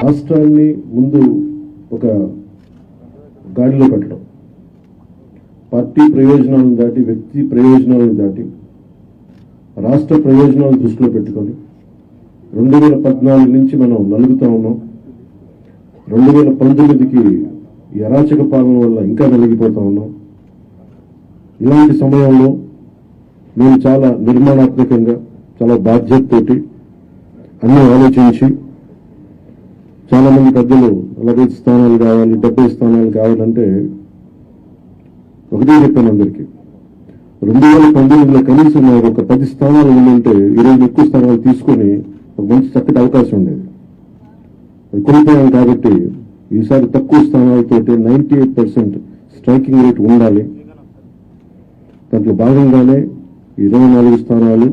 రాష్ట్రాన్ని ముందు ఒక గాడిలో పెట్టడం, పార్టీ ప్రయోజనాలను దాటి వ్యక్తి ప్రయోజనాలను దాటి రాష్ట్ర ప్రయోజనాలను దృష్టిలో పెట్టుకొని 2014 నుంచి మనం నలుగుతా ఉన్నాం. 2019కి ఈ అరాచక పాలన వల్ల ఇంకా నలిగిపోతా ఉన్నాం. ఇలాంటి సమయంలో మేము చాలా నిర్మాణాత్మకంగా, చాలా బాధ్యతతోటి అన్నీ ఆలోచించి, చాలా మంది పెద్దలు 40 స్థానాలు కావాలి, 70 స్థానాలు కావాలంటే ఒకటే చెప్పాను అందరికీ, 2019లో కనీసం నాకు ఒక 10 స్థానాలు ఉందంటే ఈరోజు ఎక్కువ స్థానాలు తీసుకొని ఒక మంచి చక్కటి అవకాశం ఉండేది. అది కోల్పోయాం కాబట్టి ఈసారి తక్కువ స్థానాలతోటి 98% స్ట్రైకింగ్ రేట్ ఉండాలి. దాంట్లో భాగంగానే 24 స్థానాలు,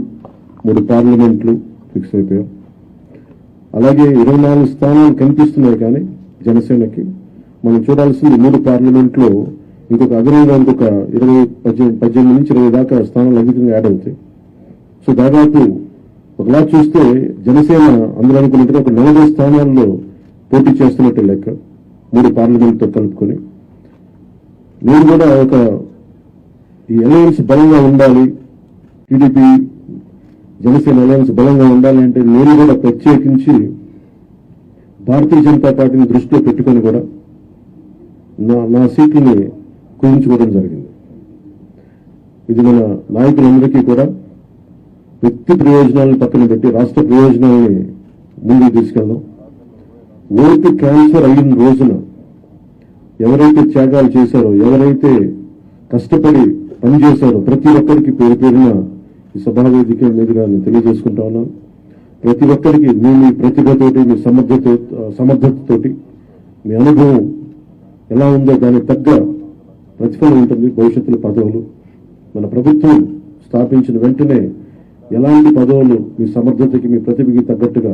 3 పార్లమెంట్లు ఫిక్స్ అయిపోయాం. అలాగే 24 స్థానాలు కనిపిస్తున్నాయి, కానీ జనసేనకి మనం చూడాల్సింది 3 పార్లమెంట్లో ఇంకొక అదనంగా ఇంకొక 18 నుంచి 20 దాకా స్థానాలు అధికంగా యాడ్ అవుతాయి. సో దాదాపు ఒకలా చూస్తే జనసేన అందరూ అనుకున్నట్టుగా ఒక 40 స్థానాల్లో పోటీ చేస్తున్నట్టు లెక్క, 3 పార్లమెంట్తో కలుపుకొని. నేను కూడా ఒక ఈ అలయన్స్ బలంగా ఉండాలి, టీడీపీ జనసేన అలయన్స్ బలంగా ఉండాలి అంటే నేను కూడా ప్రత్యేకించి భారతీయ జనతా పార్టీని దృష్టిలో పెట్టుకొని కూడా నా సీట్లని కుదించుకోవడం జరిగింది. ఇది మన నాయకులందరికీ కూడా వ్యక్తి ప్రయోజనాలను పక్కన పెట్టి రాష్ట్ర ప్రయోజనాలని ముందుకు తీసుకెళ్దాం. ఓటు క్యాన్సర్ అయిన రోజున ఎవరైతే త్యాగాలు చేశారో, ఎవరైతే కష్టపడి పనిచేశారో ప్రతి ఒక్కరికి పేరు పేరున ఈ సభావేదిక మీదుగా నేను తెలియజేసుకుంటా ఉన్నాను. ప్రతి ఒక్కరికి మీ ప్రతిభతోటి, మీ సమర్థతతోటి, మీ అనుభవం ఎలా ఉందో దానికి తగ్గ ప్రతిఫలం ఉంటుంది భవిష్యత్తులో. పదవులు మన ప్రభుత్వం స్థాపించిన వెంటనే ఎలాంటి పదవులు మీ సమర్థతకి, మీ ప్రతిభకి తగ్గట్టుగా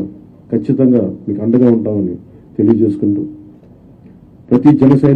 ఖచ్చితంగా మీకు అండగా ఉంటామని తెలియజేసుకుంటూ ప్రతి జనసైనిక